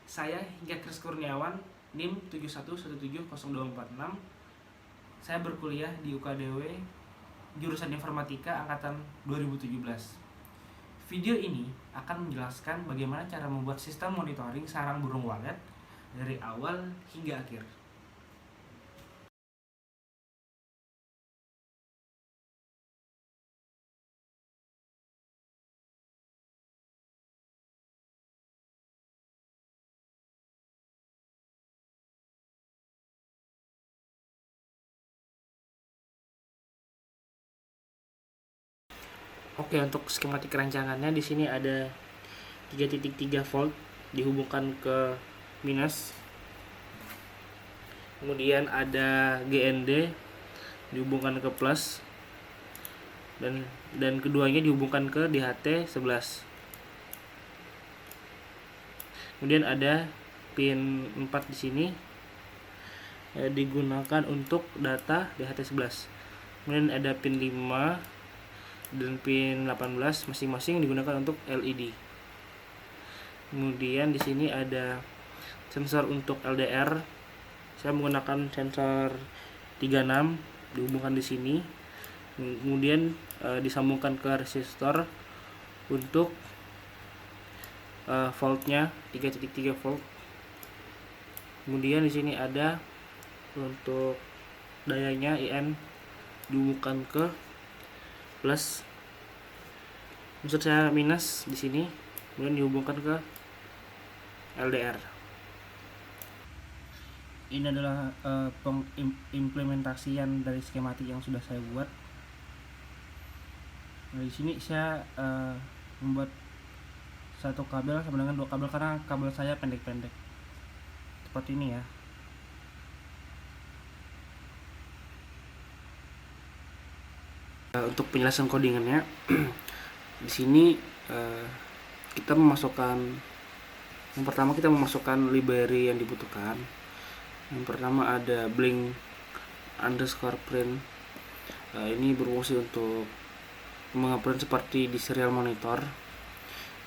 Saya Hingga Kris Kurniawan, NIM 71170246. Saya berkuliah di UKDW jurusan Informatika angkatan 2017. Video ini akan menjelaskan bagaimana cara membuat sistem monitoring sarang burung walet dari awal hingga akhir. Oke, untuk skematik rancangannya di sini ada 3.3 volt dihubungkan ke minus. Kemudian ada GND dihubungkan ke plus dan keduanya dihubungkan ke DHT 11. Kemudian ada pin 4 di sini digunakan untuk data DHT 11. Kemudian ada pin 5 dan pin 18 masing-masing digunakan untuk LED. Kemudian di sini ada sensor untuk LDR. Saya menggunakan sensor 36 dihubungkan di sini. Kemudian disambungkan ke resistor untuk voltnya 3.3 volt. Kemudian di sini ada untuk dayanya IN dihubungkan ke plus, maksud saya minus di sini, kemudian dihubungkan ke LDR. Ini adalah pengimplementasian dari skematik yang sudah saya buat. Nah, di sini saya membuat satu kabel sama dengan 2 kabel karena kabel saya pendek-pendek seperti ini ya. Untuk penjelasan codingannya di sini kita memasukkan, yang pertama kita memasukkan library yang dibutuhkan. Yang pertama ada blink underscore print. Ini berfungsi untuk mengeprint seperti di serial monitor.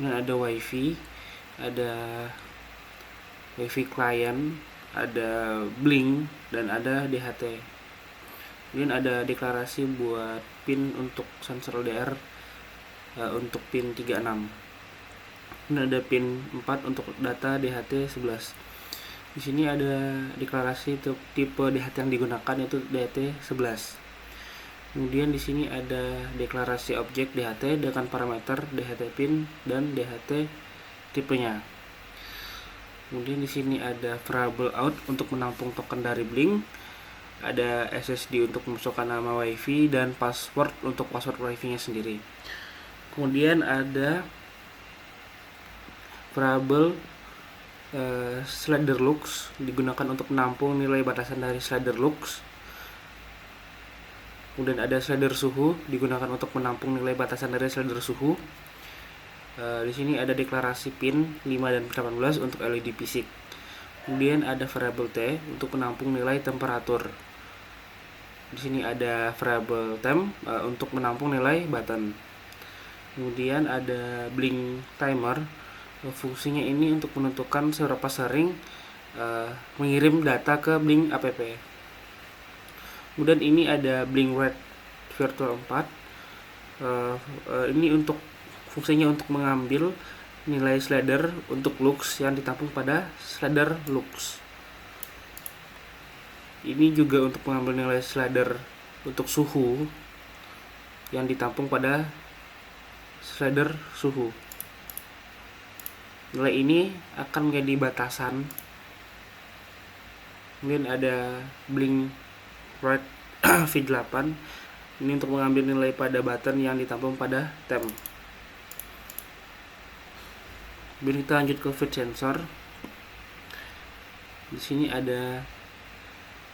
Ini ada wifi, ada wifi client, ada blink, dan ada DHT. Kemudian ada deklarasi buat pin untuk sensor LDR untuk pin 36. Kemudian ada pin 4 untuk data DHT 11. Di sini ada deklarasi untuk tipe DHT yang digunakan, yaitu DHT 11. Kemudian di sini ada deklarasi objek DHT dengan parameter DHT pin dan DHT tipenya. Kemudian di sini ada variable out untuk menampung token dari blink. Ada SSD untuk memasukkan nama wifi dan password untuk password wifi-nya sendiri. Kemudian ada variable slider lux digunakan untuk menampung nilai batasan dari slider lux. Kemudian ada slider suhu digunakan untuk menampung nilai batasan dari slider suhu. Di sini ada deklarasi pin 5 dan 18 untuk LED fisik. Kemudian ada variable T untuk menampung nilai temperatur. Di sini ada variable temp untuk menampung nilai button. Kemudian ada blink timer. Fungsinya ini untuk menentukan seberapa sering mengirim data ke blink app. Kemudian ini ada blink wait virtual 4. Ini untuk fungsinya untuk mengambil nilai slider untuk lux yang ditampung pada slider lux. Ini juga untuk mengambil nilai slider untuk suhu yang ditampung pada slider suhu. Nilai ini akan menjadi batasan. Kemudian ada blink right V8. Ini untuk mengambil nilai pada button yang ditampung pada temp. Kemudian kita lanjut ke feed sensor. Di sini ada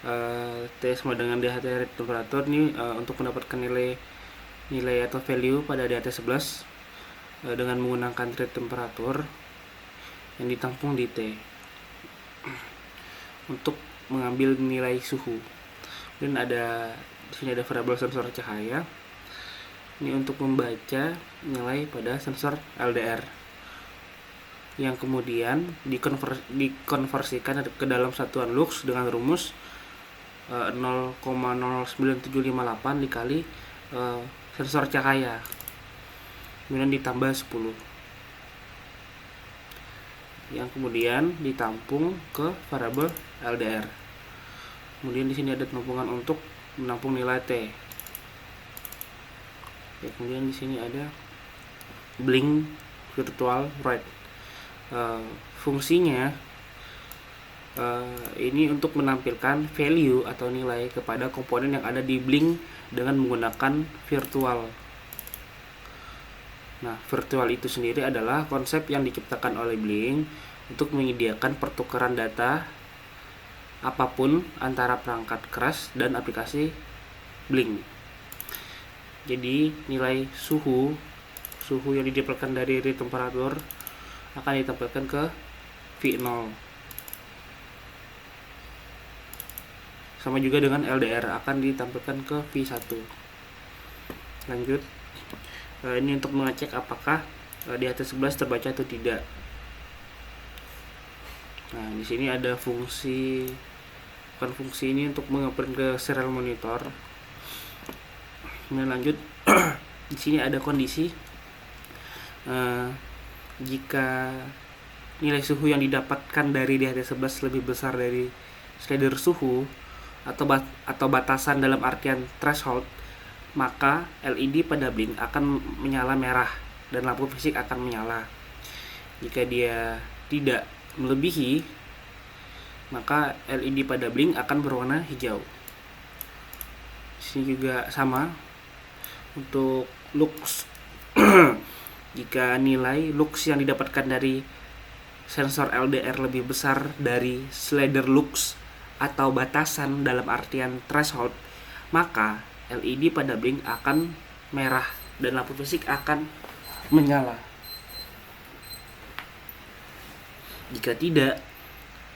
T sama dengan DHT read temperatur. Ini untuk mendapatkan nilai atau value pada DHT 11 dengan menggunakan read temperatur yang ditampung di T untuk mengambil nilai suhu. Dan di sini ada variabel sensor cahaya. Ini untuk membaca nilai pada sensor LDR. yang kemudian dikonversikan ke dalam satuan lux dengan rumus 0,09758 dikali sensor cahaya, kemudian ditambah 10, yang kemudian ditampung ke variabel LDR. Kemudian di sini ada penampungan untuk menampung nilai T. Ya, kemudian di sini ada blink virtual write. Fungsinya ini untuk menampilkan value atau nilai kepada komponen yang ada di blink dengan menggunakan virtual. Nah, virtual itu sendiri adalah konsep yang diciptakan oleh Blink untuk menyediakan pertukaran data apapun antara perangkat keras dan aplikasi Blink. Jadi, nilai suhu yang didapatkan dari read temperatur akan ditampilkan ke V0. Sama juga dengan LDR akan ditampilkan ke V1. Lanjut. Ini untuk mengecek apakah di HT11 terbaca atau tidak. Nah, di sini ada fungsi ini untuk mengeprint ke serial monitor. Kemudian lanjut, di sini ada kondisi jika nilai suhu yang didapatkan dari DHT11 lebih besar dari slider suhu atau batasan dalam artian threshold, maka LED pada blink akan menyala merah dan lampu fisik akan menyala. Jika dia tidak melebihi, maka LED pada blink akan berwarna hijau. Di sini juga sama untuk lux. Jika nilai lux yang didapatkan dari sensor LDR lebih besar dari slider lux atau batasan dalam artian threshold, maka LED pada blink akan merah dan lampu fisik akan menyala. Jika tidak,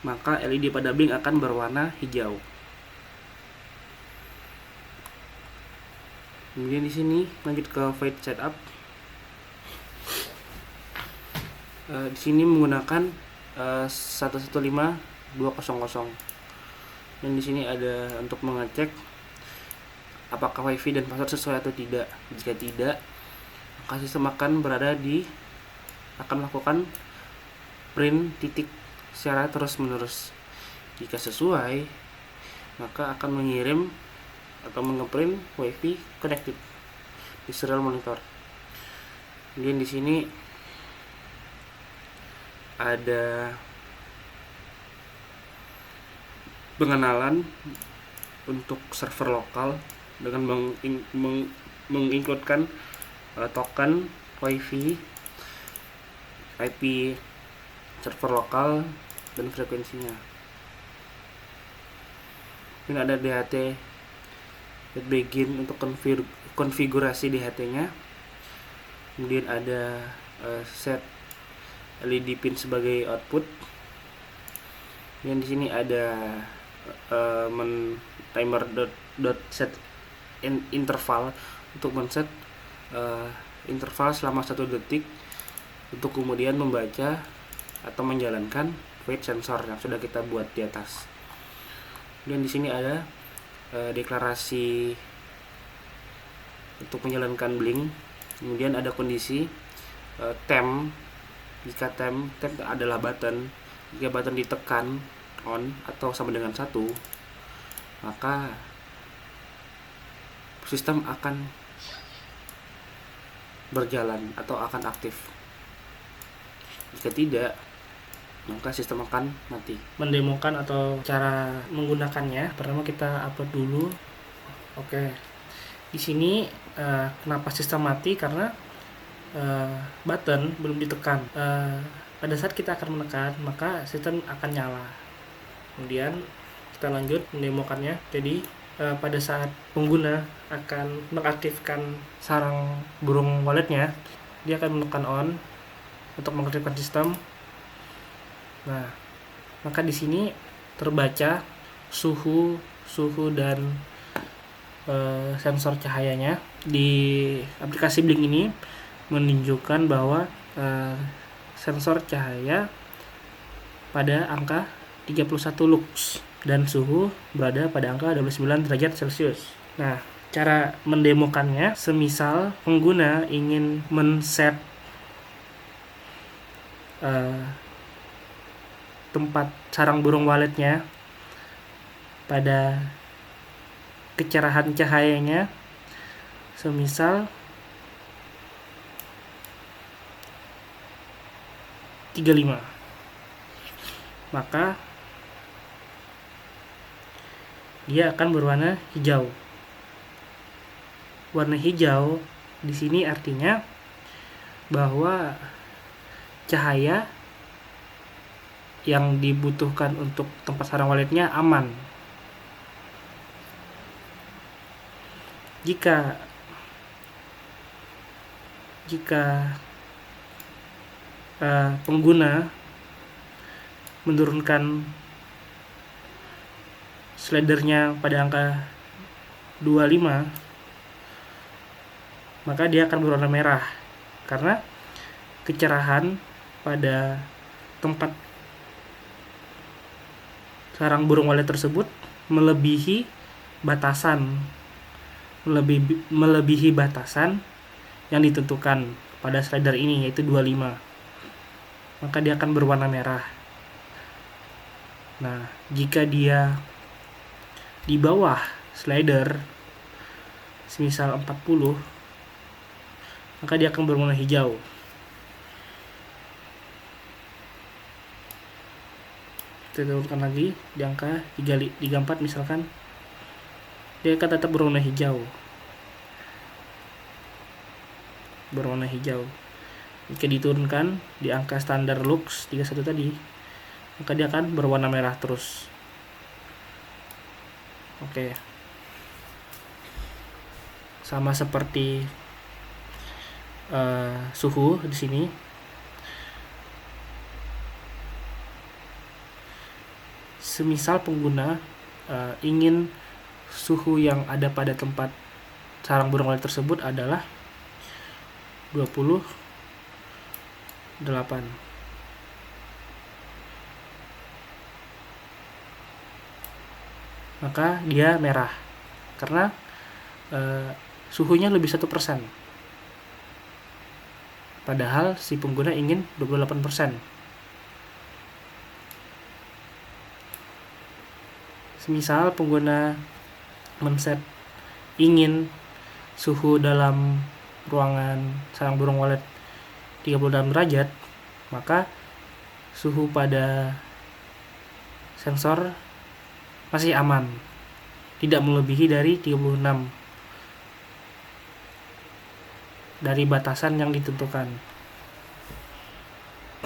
maka LED pada blink akan berwarna hijau. Kemudian di sini lanjut ke void setup. Di sini menggunakan 115.200. Dan di sini ada untuk mengecek apakah WiFi dan password sesuai atau tidak. Jika tidak, maka sistem akan melakukan print titik secara terus-menerus. Jika sesuai, maka akan mengirim atau mengeprint WiFi connected di serial monitor. Kemudian di sini ada pengenalan untuk server lokal dengan mengincludekan token WiFi, IP server lokal, dan frekuensinya. Ini ada DHT begin untuk konfigurasi DHT-nya. Kemudian ada set LED pin sebagai output. Dan di sini ada timer set interval untuk men-set interval selama 1 detik untuk kemudian membaca atau menjalankan void sensor yang sudah kita buat di atas. Dan di sini ada deklarasi untuk menjalankan blink. Kemudian ada kondisi temp. Jika temp adalah button, jika button ditekan on atau sama dengan 1, maka sistem akan berjalan atau akan aktif. Jika tidak, maka sistem akan mati. Mendemokan atau cara menggunakannya, pertama kita upload dulu. Oke. Di sini kenapa sistem mati? Karena button belum ditekan. Pada saat kita akan menekan, maka sistem akan nyala. Kemudian kita lanjut mendemokannya. Jadi pada saat pengguna akan mengaktifkan sarang burung walletnya, dia akan menekan on untuk mengaktifkan sistem. Nah, maka di sini terbaca suhu dan sensor cahayanya. Di aplikasi Blink ini menunjukkan bahwa sensor cahaya pada angka 31 lux dan suhu berada pada angka 29 derajat Celcius. Nah, cara mendemokannya, semisal pengguna ingin men-set tempat sarang burung waletnya pada kecerahan cahayanya, semisal 35, maka dia akan berwarna hijau. Warna hijau di sini artinya bahwa cahaya yang dibutuhkan untuk tempat sarang waletnya aman. Jika pengguna menurunkan slidernya pada angka 25, maka dia akan berwarna merah karena kecerahan pada tempat sarang burung walet tersebut melebihi batasan yang ditentukan pada slider ini, yaitu 25, maka dia akan berwarna merah. Nah, jika dia di bawah slider semisal 40, maka dia akan berwarna hijau. Kita turunkan lagi di angka 34 misalkan, dia akan tetap berwarna hijau. Jika diturunkan di angka standar lux 31 tadi, maka dia akan berwarna merah terus. Oke. Sama seperti suhu di sini. Semisal pengguna ingin suhu yang ada pada tempat sarang burung walet tersebut adalah 28, maka dia merah karena suhunya lebih 1%, padahal si pengguna ingin 28%. Semisal pengguna men-set ingin suhu dalam ruangan sarang burung walet 36 derajat, maka suhu pada sensor masih aman, tidak melebihi dari 36 dari batasan yang ditentukan,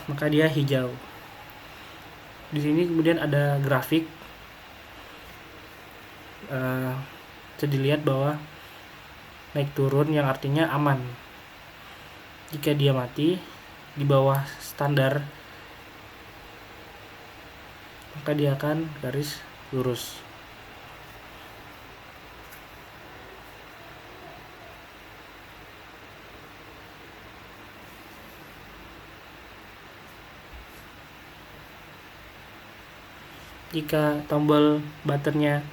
maka dia hijau. Di sini kemudian ada grafik, bisa dilihat bahwa naik turun yang artinya aman. Jika dia mati di bawah standar, maka dia akan garis lurus. Jika tombol buttonnya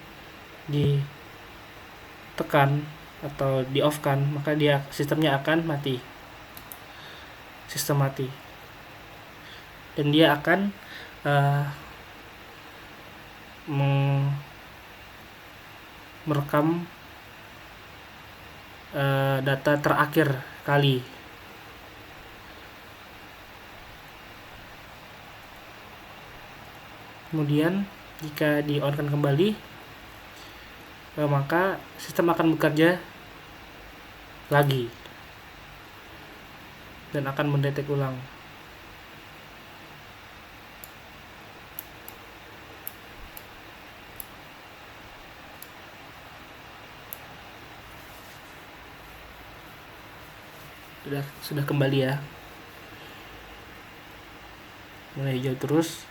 ditekan atau di off kan, maka sistemnya akan mati, sistem mati, dan dia akan merekam data terakhir kali. Kemudian jika di on kan kembali, maka sistem akan bekerja lagi dan akan mendetek ulang. Sudah kembali ya, mulai hijau terus.